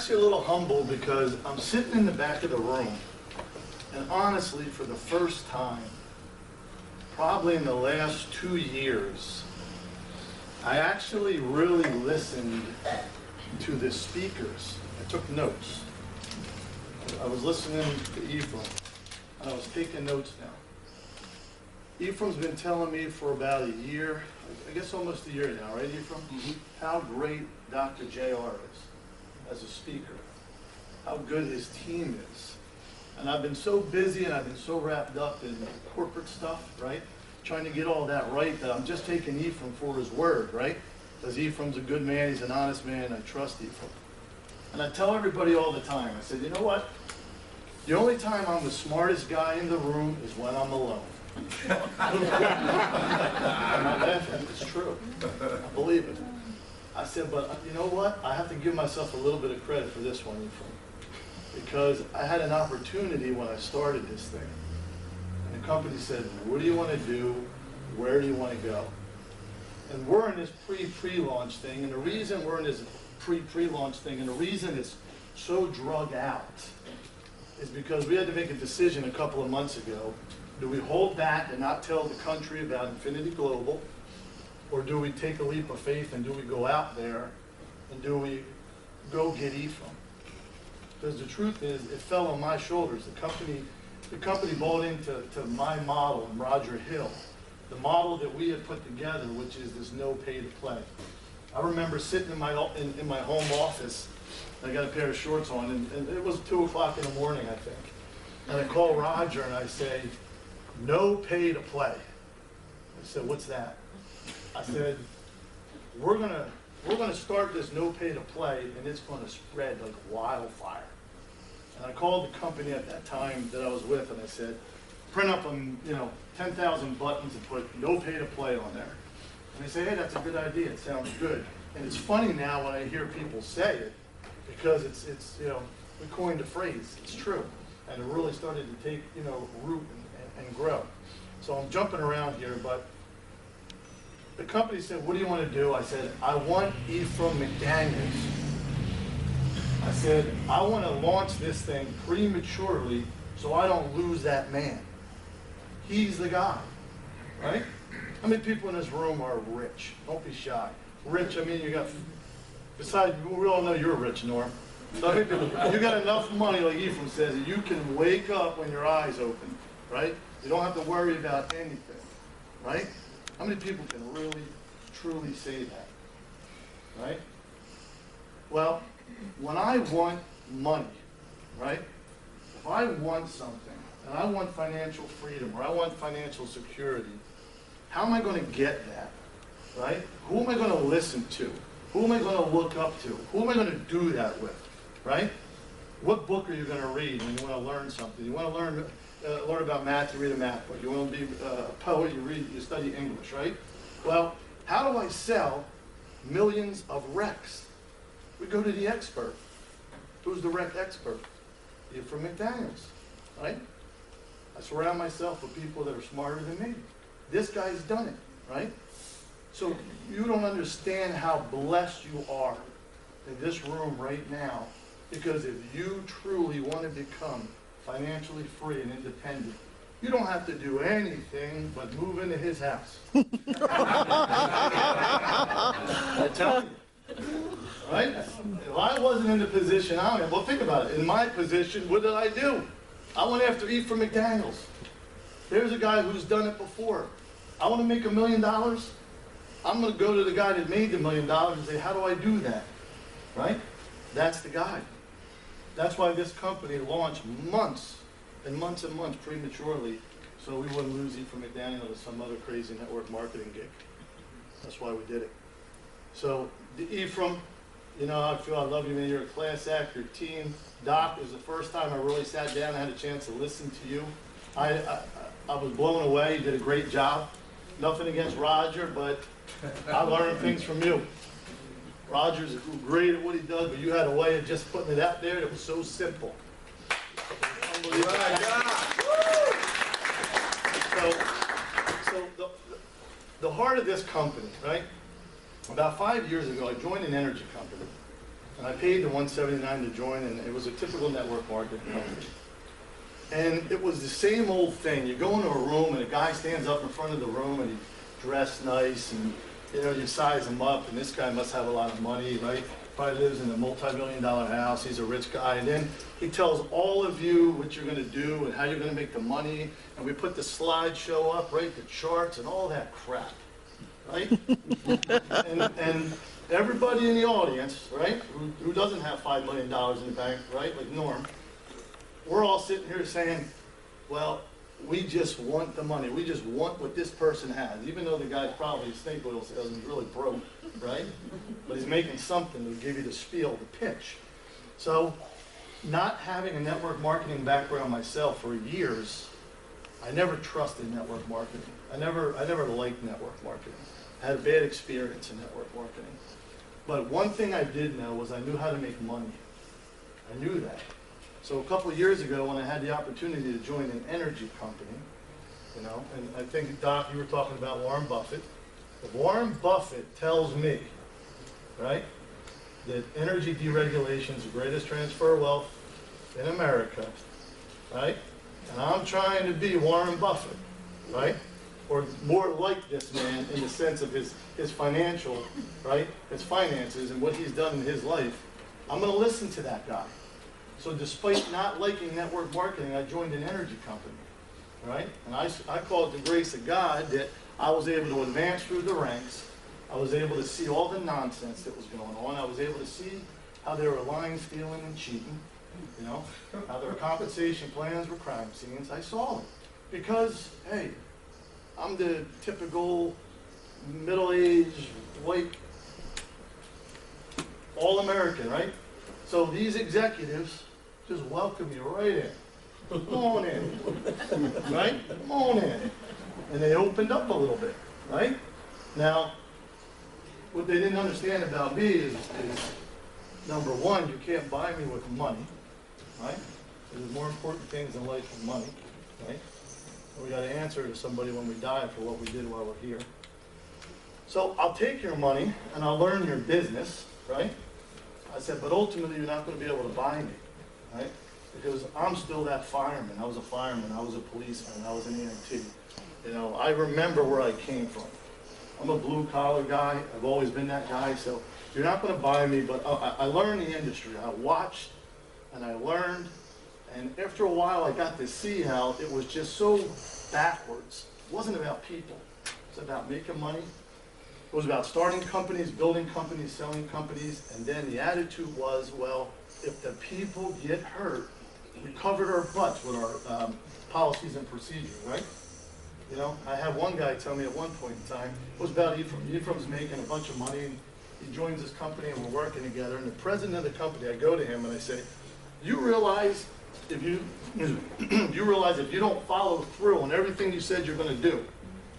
actually a little humbled because I'm sitting in the back of the room, and honestly, for the first time, probably in the last 2 years, I actually really listened to the speakers. I took notes. I was listening to Ephraim, and I was taking notes down. Ephraim's been telling me for about a year, I guess almost a year now, right, Ephraim? Mm-hmm. How great Dr. JR is as a speaker, how good his team is. And I've been so busy and I've been so wrapped up in corporate stuff, right? Trying to get all that right, that I'm just taking Ephraim for his word, right? Because Ephraim's a good man, he's an honest man, I trust Ephraim. And I tell everybody all the time, I said, you know what? The only time I'm the smartest guy in the room is when I'm alone. I'm not laughing, it's true. I believe it. I said, but you know what? I have to give myself a little bit of credit for this one, Ephraim. Because I had an opportunity when I started this thing. And the company said, what do you want to do? Where do you want to go? And we're in this pre-launch thing, and the reason we're in this pre-launch thing, and the reason it's so drug out, is because we had to make a decision a couple of months ago. Do we hold back and not tell the country about Enfiniti Global, or do we take a leap of faith and do we go out there and do we go get Ephraim? Because the truth is, it fell on my shoulders. The company bought into my model and Roger Hill, the model that we had put together, which is this no pay to play. I remember sitting in my home office, and I got a pair of shorts on, and it was 2 o'clock in the morning, I think. And I call Roger and I say, no pay to play. I said, what's that? I said, we're gonna start this no pay to play, and it's gonna spread like wildfire. And I called the company at that time that I was with, and I said, print up 10,000 buttons and put no pay to play on there. And they say, hey, that's a good idea. It sounds good. And it's funny now when I hear people say it, because it's we coined a phrase. It's true, and it really started to take root and grow. So I'm jumping around here, but the company said, what do you want to do? I said, I want Ephraim McDaniels. I said, I want to launch this thing prematurely so I don't lose that man. He's the guy, right? How many people in this room are rich? Don't be shy. Rich, I mean, you got, besides, we all know you're rich, Norm. So I mean, you got enough money, like Ephraim says, that you can wake up when your eyes open, right? You don't have to worry about anything, right? How many people can really, truly say that, right? Well, when I want money, right? If I want something, and I want financial freedom, or I want financial security, how am I going to get that, right? Who am I going to listen to? Who am I going to look up to? Who am I going to do that with, right? What book are you going to read when you want to learn something? You want to learn about math, you read a math book. You want to be a poet, you study English, right? Well, how do I sell millions of recs? We go to the expert. Who's the rec expert? Ephraim McDaniels, right? I surround myself with people that are smarter than me. This guy's done it, right? So you don't understand how blessed you are in this room right now, because if you truly want to become financially free and independent, you don't have to do anything but move into his house. I tell you, right? If I wasn't in the position I'm in, well, think about it. In my position, what did I do? I went after Ephraim McDaniels. There's a guy who's done it before. I want to make $1 million. I'm going to go to the guy that made the $1 million and say, how do I do that? Right? That's the guy. That's why this company launched months and months and months prematurely, so we wouldn't lose Ephraim McDaniel to some other crazy network marketing gig. That's why we did it. So, Ephraim, you know how I feel. I love you, man. You're a class act. Your team. Doc, it was the first time I really sat down and had a chance to listen to you. I was blown away. You did a great job. Nothing against Roger, but I learned things from you. Roger's great at what he does, but you had a way of just putting it out there that was so simple. So the heart of this company, right? About 5 years ago, I joined an energy company, And I paid the $179 to join, and it was a typical network marketing company. And it was the same old thing. You go into a room, and a guy stands up in front of the room, and he's dressed nice, and you size him up, and this guy must have a lot of money, right? Probably lives in a multi-million-dollar house. He's a rich guy, and then he tells all of you what you're going to do and how you're going to make the money. And we put the slideshow up, right? The charts and all that crap, right? and everybody in the audience, right, who doesn't have $5 million in the bank, right, like Norm, we're all sitting here saying, well, we just want the money. We just want what this person has, even though the guy's probably a snake oil salesman, he's really broke, right? But he's making something to give you the spiel, the pitch. So, not having a network marketing background myself for years, I never trusted network marketing. I never liked network marketing. I had a bad experience in network marketing. But one thing I did know was I knew how to make money. I knew that. So a couple of years ago, when I had the opportunity to join an energy company, and I think, Doc, you were talking about Warren Buffett. If Warren Buffett tells me, right, that energy deregulation is the greatest transfer of wealth in America, right, and I'm trying to be Warren Buffett, right, or more like this man in the sense of his financial, right, his finances and what he's done in his life, I'm going to listen to that guy. So despite not liking network marketing, I joined an energy company, right? And I call it the grace of God that I was able to advance through the ranks. I was able to see all the nonsense that was going on. I was able to see how they were lying, stealing, and cheating, how their compensation plans were crime scenes. I saw it because, hey, I'm the typical middle-aged, white, all-American, right? So these executives just welcome you right in. Come on in, right? Come on in. And they opened up a little bit, right? Now, what they didn't understand about me is number one, you can't buy me with money, right? There's more important things in life than money, right? And we got to answer to somebody when we die for what we did while we're here. So I'll take your money and I'll learn your business, right? I said, but ultimately you're not going to be able to buy me, right? Because I'm still that fireman. I was a fireman. I was a policeman. I was an EMT. I remember where I came from. I'm a blue-collar guy. I've always been that guy. So you're not going to buy me, but I learned the industry. I watched and I learned. And after a while, I got to see how it was just so backwards. It wasn't about people. It was about making money. It was about starting companies, building companies, selling companies, and then the attitude was, well, if the people get hurt, we covered our butts with our policies and procedures, right? I had one guy tell me at one point in time, it was about Ephraim. Ephraim's making a bunch of money, and he joins this company, and we're working together, and the president of the company, I go to him and I say, you realize if you don't follow through on everything you said you're going to do,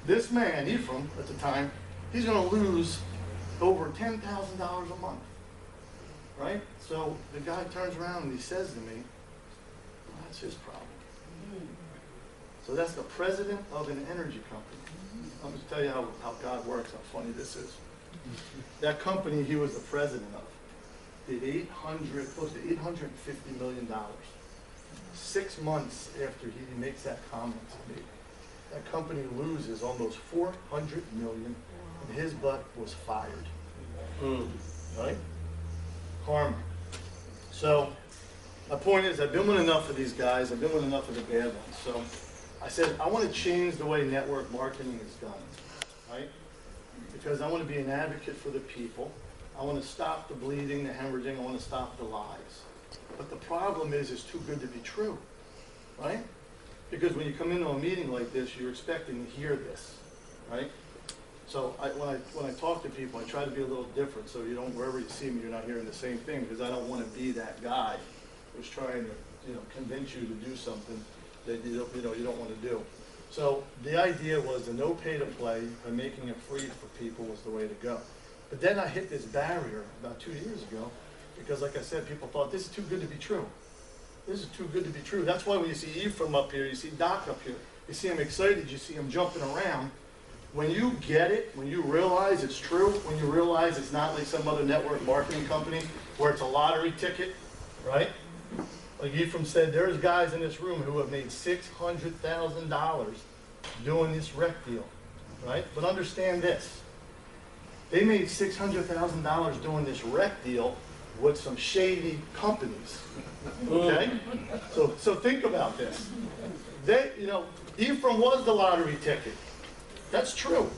this man, Ephraim, at the time, he's going to lose over $10,000 a month, right? So the guy turns around and he says to me, well, that's his problem. So that's the president of an energy company. I'm going to tell you how God works, how funny this is. That company he was the president of did close to $850 million. 6 months after he makes that comment to me, that company loses almost $400 million. And his butt was fired, right? Karma. So my point is, I've been with enough of these guys. I've been with enough of the bad ones. So I said, I want to change the way network marketing is done, right? Because I want to be an advocate for the people. I want to stop the bleeding, the hemorrhaging. I want to stop the lies. But the problem is, it's too good to be true, right? Because when you come into a meeting like this, you're expecting to hear this, right? So when I talk to people, I try to be a little different, so you don't, wherever you see me, you're not hearing the same thing, because I don't want to be that guy who's trying to, convince you to do something that you don't want to do. So the idea was the no pay to play by making it free for people was the way to go. But then I hit this barrier about 2 years ago, because like I said, people thought this is too good to be true. This is too good to be true. That's why when you see Ephraim up here, you see Doc up here, you see him excited, you see him jumping around. when you get it, when you realize it's true, when you realize it's not like some other network marketing company where it's a lottery ticket, right? Like Ephraim said, there's guys in this room who have made $600,000 doing this rec deal, right? But understand this. They made $600,000 doing this rec deal with some shady companies, okay? So think about this. Ephraim was the lottery ticket. That's true.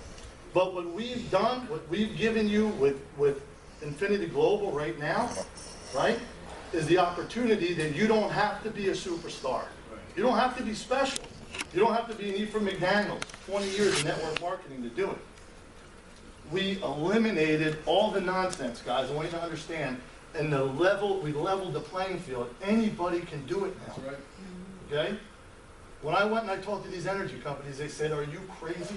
But what we've done, what we've given you with Enfiniti Global right now, right, is the opportunity that you don't have to be a superstar. You don't have to be special. You don't have to be an Ephraim McDaniel, 20 years in network marketing to do it. We eliminated all the nonsense, guys. I want you to understand. And we leveled the playing field. Anybody can do it now. That's right. Okay? When I went and I talked to these energy companies, they said, are you crazy?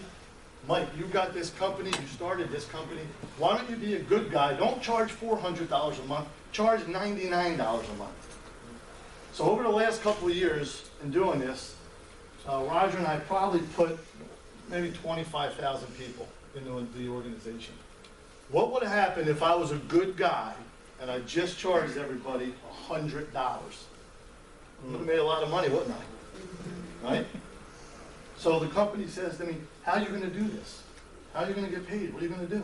Mike, you got this company, you started this company. Why don't you be a good guy? Don't charge $400 a month. Charge $99 a month. So over the last couple of years in doing this, Roger and I probably put maybe 25,000 people into the organization. What would have happened if I was a good guy and I just charged everybody $100? I would have made a lot of money, wouldn't I? Right? So the company says to me, how are you going to do this? How are you going to get paid? What are you going to do?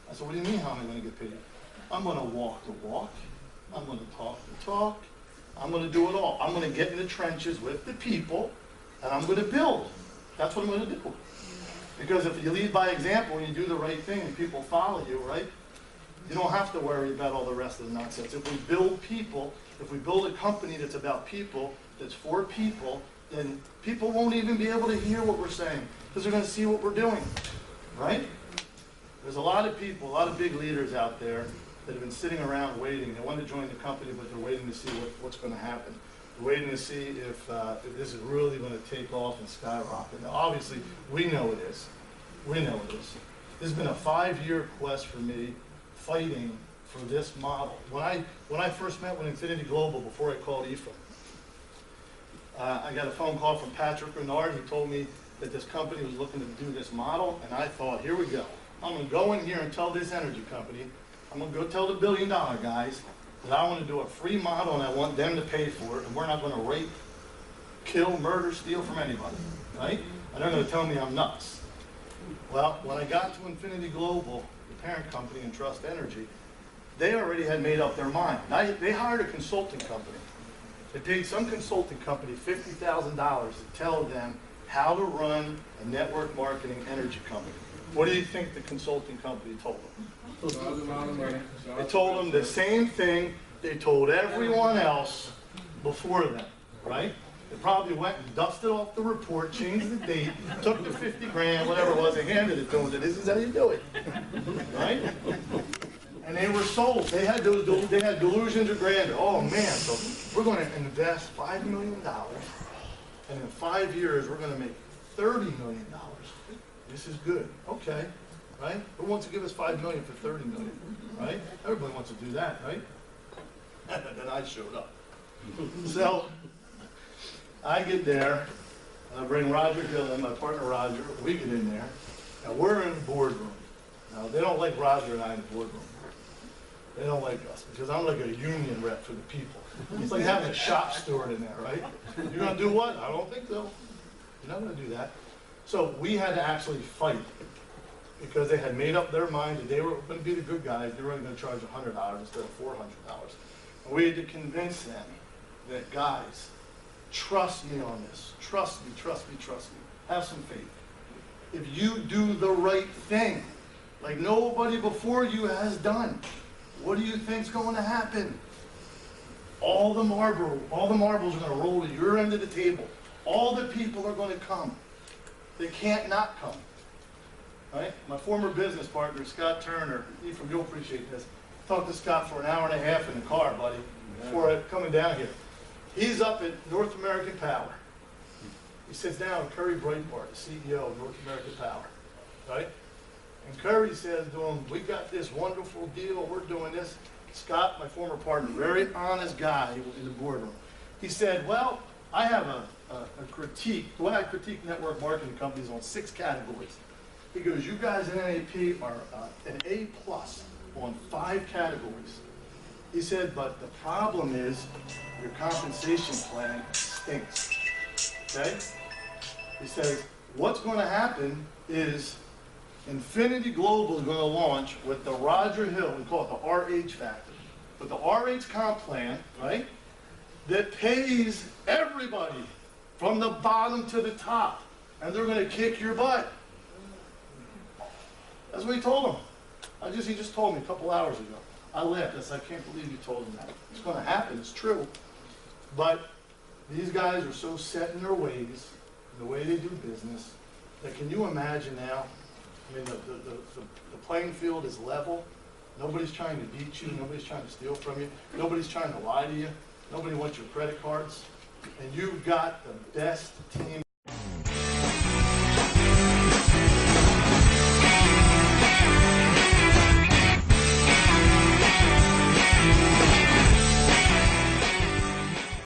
I said, what do you mean, how am I going to get paid? I'm going to walk the walk. I'm going to talk the talk. I'm going to do it all. I'm going to get in the trenches with the people, and I'm going to build. That's what I'm going to do. Because if you lead by example and you do the right thing and people follow you, right, you don't have to worry about all the rest of the nonsense. If we build people, if we build a company that's about people, that's for people, then people won't even be able to hear what we're saying because they're going to see what we're doing, right? There's a lot of people, a lot of big leaders out there that have been sitting around waiting. They want to join the company, but they're waiting to see what's going to happen. They're waiting to see if this is really going to take off and skyrocket. Now, obviously, we know it is. We know it is. This has been a 5-year quest for me, fighting for this model. When I first met with Enfiniti Global, before I called Ephraim, I got a phone call from Patrick Renard. He told me that this company was looking to do this model, and I thought, here we go. I'm going to go in here and tell this energy company, I'm going to go tell the billion-dollar guys that I want to do a free model and I want them to pay for it, and we're not going to rape, kill, murder, steal from anybody, right? And they're going to tell me I'm nuts. Well, when I got to Enfiniti Global, the parent company in Trust Energy, they already had made up their mind. They hired a consulting company. They paid some consulting company $50,000 to tell them how to run a network marketing energy company. What do you think the consulting company told them? They told them the same thing they told everyone else before them, right? They probably went and dusted off the report, changed the date, took the 50 grand, whatever it was, and handed it to them and said, this is how you do it, right? And they were sold. They had delusions of grandeur. Oh man, so we're going to invest $5 million, and in 5 years we're going to make $30 million. This is good. Okay, right? Who wants to give us $5 million for $30 million, right? Everybody wants to do that, right? And then I showed up. So I get there, and I bring Roger Gillen, my partner Roger. We get in there, and we're in the boardroom. Now they don't like Roger and I in the boardroom. They don't like us because I'm like a union rep for the people. It's like having a shop steward in there, right? You're going to do what? I don't think so. You're not going to do that. So we had to actually fight because they had made up their mind that they were going to be the good guys. They were only going to charge $100 instead of $400. And we had to convince them that, guys, trust me on this. Trust me, trust me, trust me. Have some faith. If you do the right thing, like nobody before you has done, what do you think's going to happen? All the marbles are going to roll to your end of the table. All the people are going to come. They can't not come. Right? My former business partner, Scott Turner, Ephraim, you'll appreciate this. Talked to Scott for an hour and a half in the car, buddy, before coming down here. He's up at North American Power. He sits down with Curry Breitbart, the CEO of North American Power. Right? And Curry says to him, we got this wonderful deal, we're doing this. Scott, my former partner, very honest guy in the boardroom. He said, well, I have a critique. The way I critique network marketing companies on 6 categories. He goes, you guys in NAP are an A+ on 5 categories. He said, but the problem is your compensation plan stinks. Okay? He says, what's going to happen is Enfiniti Global is going to launch with the Roger Hill, we call it the RH factor, with the RH comp plan, right, that pays everybody from the bottom to the top, and they're going to kick your butt. That's what he told him. He just told me a couple hours ago. I laughed. I said, I can't believe you told him that. It's going to happen. It's true. But these guys are so set in their ways, the way they do business, that can you imagine now? I mean, the playing field is level. Nobody's trying to beat you. Nobody's trying to steal from you. Nobody's trying to lie to you. Nobody wants your credit cards. And you've got the best team